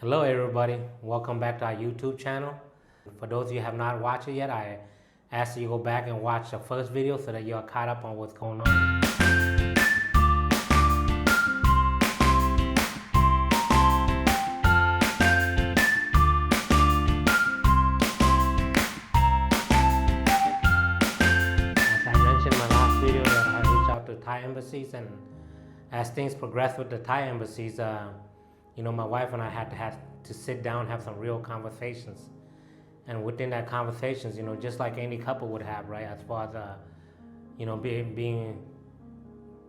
Hello everybody, welcome back to our YouTube channel. For those of you who have not watched it yet, I ask you to go back and watch the first video so that you are caught up on what's going on. As I mentioned in my last video that I reached out to Thai embassies, and as things progress with the Thai embassies, my wife and I had to sit down and have some real conversations. And within that conversations, just like any couple would have, right, as far as being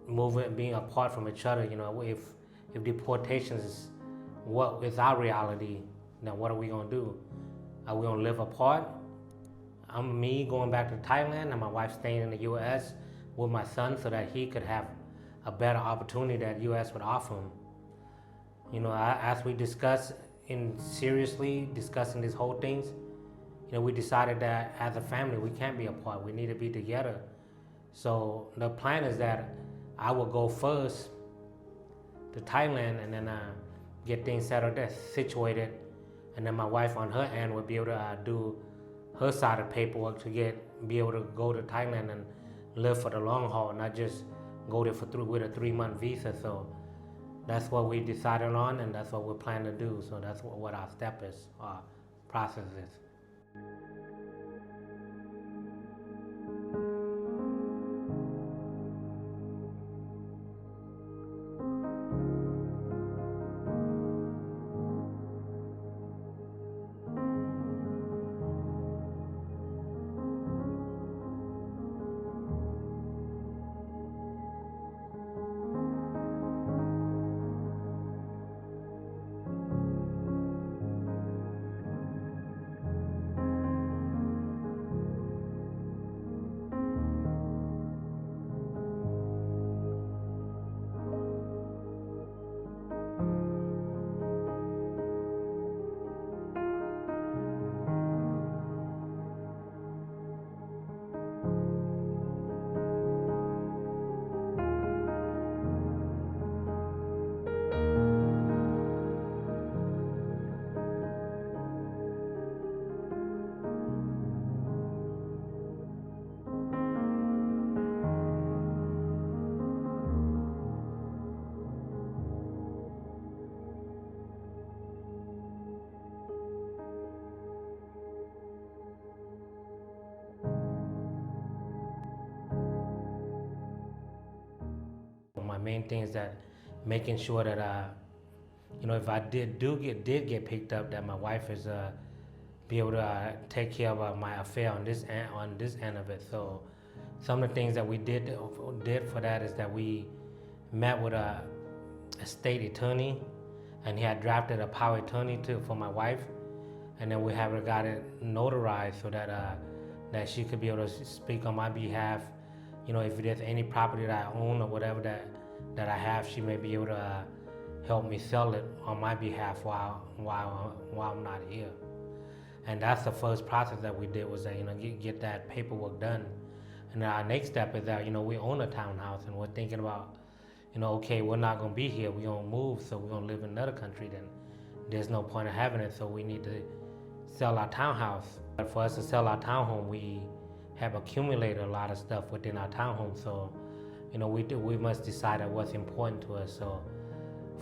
moving, being apart from each other, if deportation is what is our reality, then what are we gonna do? Are we gonna live apart? I'm me going back to Thailand and my wife staying in the U.S. with my son so that he could have a better opportunity that U.S. would offer him. As we discussed in seriously discussing these whole things, we decided that as a family we can't be apart. We need to be together. So the plan is that I will go first to Thailand and then get things settled there, situated, and then my wife on her end would be able to do her side of paperwork to be able to go to Thailand and live for the long haul, not just go there with a 3-month visa. So that's what we decided on, and that's what we're planning to do. So that's what our step is, our process is. My main thing is that making sure that if I did get picked up, that my wife is be able to take care of my affair on this end of it. So some of the things that we did for that is that we met with a state attorney, and he had drafted a power of attorney for my wife, and then we have got it notarized so that she could be able to speak on my behalf. If there's any property that I own or whatever that I have, she may be able to help me sell it on my behalf while I'm not here. And that's the first process that we did, was that get that paperwork done. And our next step is that we own a townhouse, and we're thinking about okay, we're not gonna be here, we're gonna move, so we're gonna live in another country. Then there's no point of having it, so we need to sell our townhouse. But for us to sell our townhome, we have accumulated a lot of stuff within our townhome. So we must decide on what's important to us. So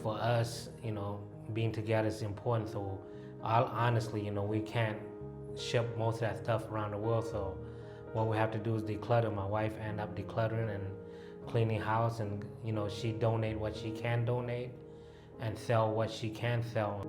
for us, being together is important. So honestly, we can't ship most of that stuff around the world. So what we have to do is declutter. My wife ended up decluttering and cleaning house, and she donate what she can donate and sell what she can sell.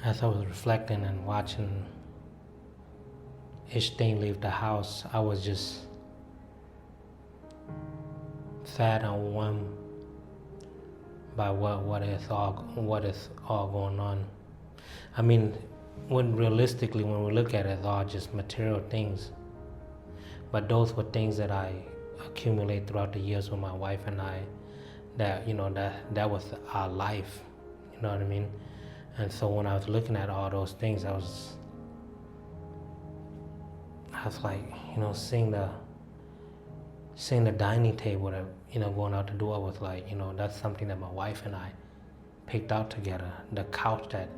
as I was reflecting and watching each thing leave the house, I was just sad and overwhelmed by what is all going on. I mean, when realistically, when we look at it, it's all just material things. But those were things that I accumulate throughout the years with my wife and I. That that was our life. You know what I mean? And so when I was looking at all those things, I was like, seeing the dining table that going out the door was like, that's something that my wife and I picked out together. The couch that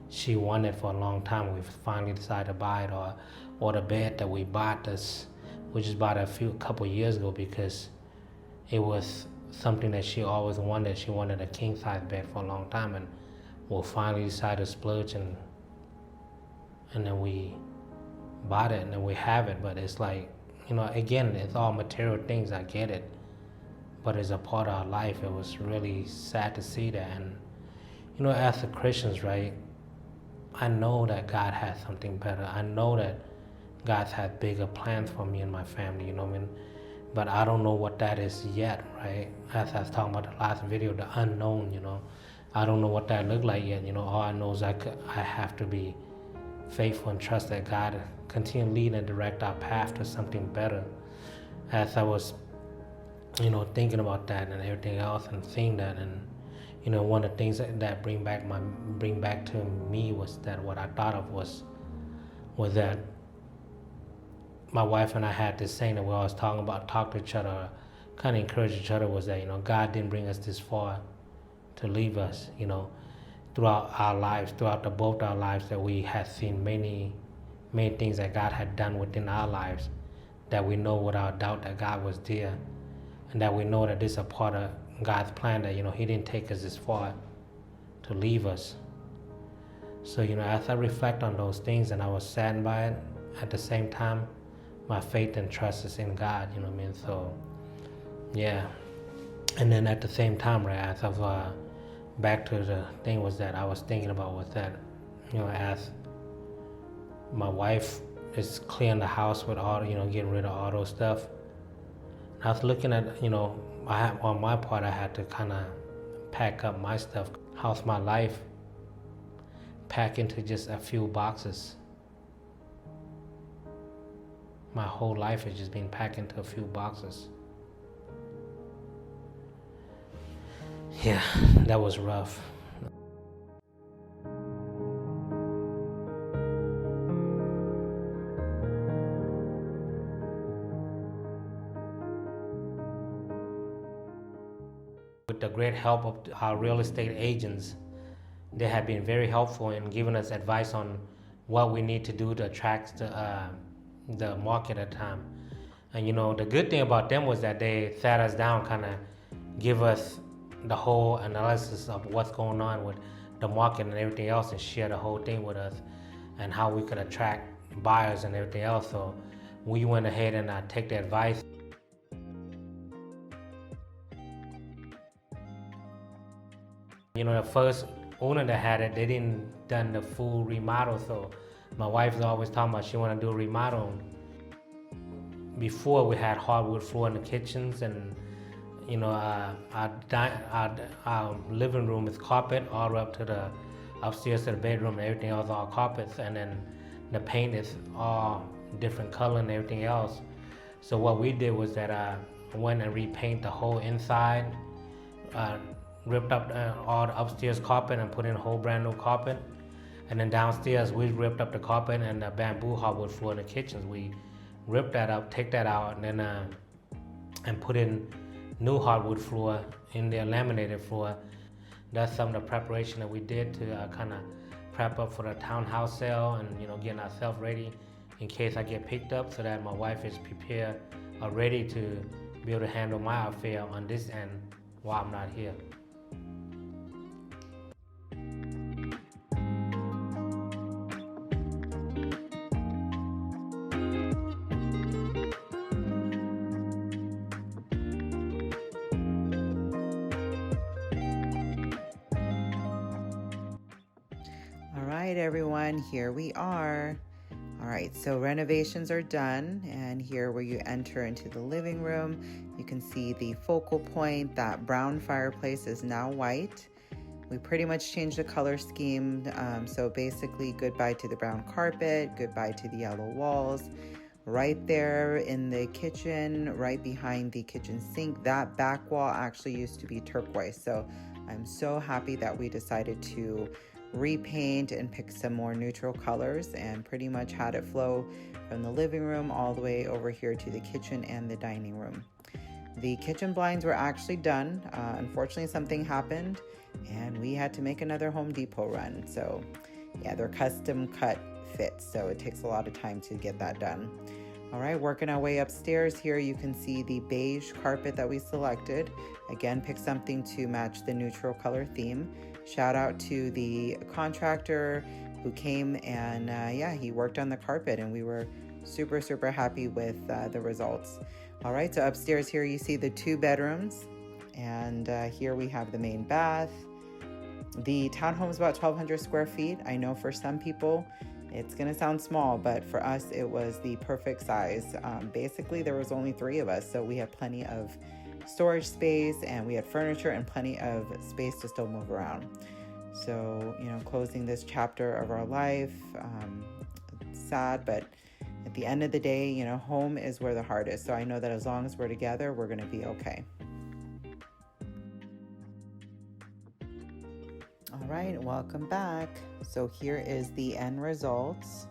she wanted for a long time, we finally decided to buy it, or the bed that we just bought a couple years ago because it was something that she always wanted. She wanted a king size bed for a long time, and we'll finally decide to splurge and then we bought it and then we have it. But it's like, again, it's all material things. I get it, but it's a part of our life. It was really sad to see that. And as a Christians, right, I know that God has something better. I know that God has bigger plans for me and my family, you know what I mean? But I don't know what that is yet, right? As I was talking about the last video, the unknown, I don't know what that looked like yet, all I know is I have to be faithful and trust that God continue to lead and direct our path to something better. As I was, thinking about that and everything else and seeing that, and one of the things that bring back to me was that what I thought of was that my wife and I had this saying that we always talk to each other, kind of encourage each other, was that God didn't bring us this far to leave us. Throughout our lives, throughout both our lives, that we had seen many things that God had done within our lives, that we know without doubt that God was there, and that we know that this is a part of God's plan, that He didn't take us this far to leave us. So as I reflect on those things, and I was saddened by it, at the same time, my faith and trust is in God. You know what I mean? So yeah. And then at the same time, right, as I was back to the thing was that I was thinking about was that, as my wife is clearing the house with all, getting rid of all those stuff. And I was looking at, on my part, I had to kind of pack up my stuff. How's my life? Pack into just a few boxes. My whole life has just been packed into a few boxes. Yeah, that was rough. With the great help of our real estate agents, they have been very helpful in giving us advice on what we need to do to attract the market at the time. And the good thing about them was that they sat us down, kind of give us the whole analysis of what's going on with the market and everything else, and share the whole thing with us and how we could attract buyers and everything else. So we went ahead and take the advice. The first owner that had it, they didn't done the full remodel, so my wife is always talking about she want to do a remodel. Before, we had hardwood floor in the kitchens, and our living room is carpet all the way up to the upstairs to the bedroom, and everything else all carpets, and then the paint is all different color and everything else. So what we did was that I went and repaint the whole inside, ripped up all the upstairs carpet and put in a whole brand new carpet. And then downstairs, we ripped up the carpet and the bamboo hardwood floor in the kitchens. We ripped that up, take that out, and then and put in new hardwood floor in there, laminated floor. That's some of the preparation that we did to kind of prep up for the townhouse sale, and getting ourselves ready in case I get picked up, so that my wife is prepared or ready to be able to handle my affair on this end while I'm not here. right, everyone, here we are. All right, so renovations are done, and here where you enter into the living room, you can see the focal point. That brown fireplace is now white. We pretty much changed the color scheme, so basically goodbye to the brown carpet, goodbye to the yellow walls. Right there in the kitchen, right behind the kitchen sink, that back wall actually used to be turquoise. So I'm so happy that we decided to repaint and pick some more neutral colors and pretty much had it flow from the living room all the way over here to the kitchen and the dining room. The kitchen blinds were actually done. Unfortunately, something happened and we had to make another Home Depot run. So yeah, they're custom cut fits, so it takes a lot of time to get that done. All right, working our way upstairs here, you can see the beige carpet that we selected. Again, pick something to match the neutral color theme. Shout out to the contractor who came and yeah, he worked on the carpet and we were super happy with the results. All right, so upstairs here you see the 2 bedrooms, and here we have the main bath. The townhome is about 1,200 square feet. I know for some people it's gonna sound small, but for us it was the perfect size. Basically there was only 3 of us, so we had plenty of storage space and we had furniture and plenty of space to still move around. So, you know, closing this chapter of our life, it's sad, but at the end of the day, you know, home is where the heart is. So I know that as long as we're together, we're gonna be okay. All right, welcome back. So here is the end results.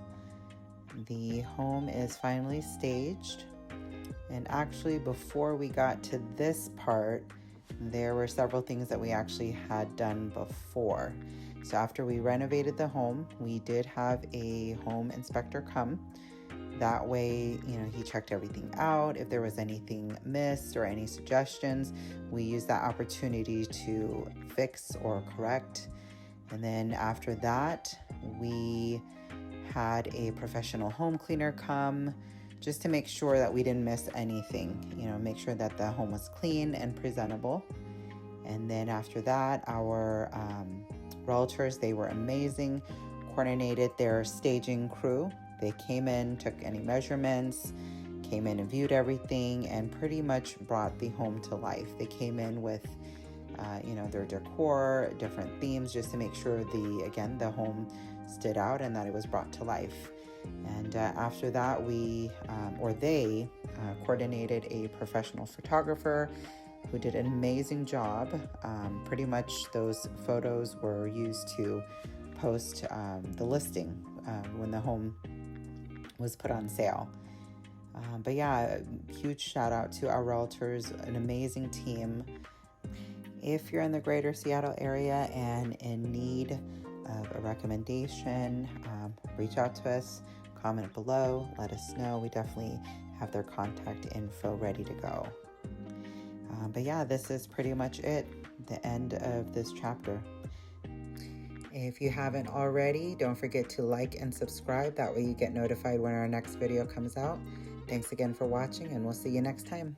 The home is finally staged. And actually, before we got to this part, there were several things that we actually had done before. So after we renovated the home, we did have a home inspector come. That way, you know, he checked everything out. If there was anything missed or any suggestions, we used that opportunity to fix or correct. And then after that, we had a professional home cleaner come just to make sure that we didn't miss anything, you know, make sure that the home was clean and presentable. And then after that, our realtors, they were amazing, coordinated their staging crew. They came in, took any measurements, came in and viewed everything, and pretty much brought the home to life. They came in with, you know, their decor, different themes, just to make sure the home stood out and that it was brought to life. And after that, they coordinated a professional photographer who did an amazing job. Pretty much those photos were used to post the listing when the home was put on sale. But yeah, huge shout out to our realtors, an amazing team. If you're in the greater Seattle area and in need of a recommendation, reach out to us, comment below, let us know. We definitely have their contact info ready to go. But yeah, this is pretty much it, the end of this chapter. If you haven't already, don't forget to like and subscribe. That way you get notified when our next video comes out. Thanks again for watching, and we'll see you next time.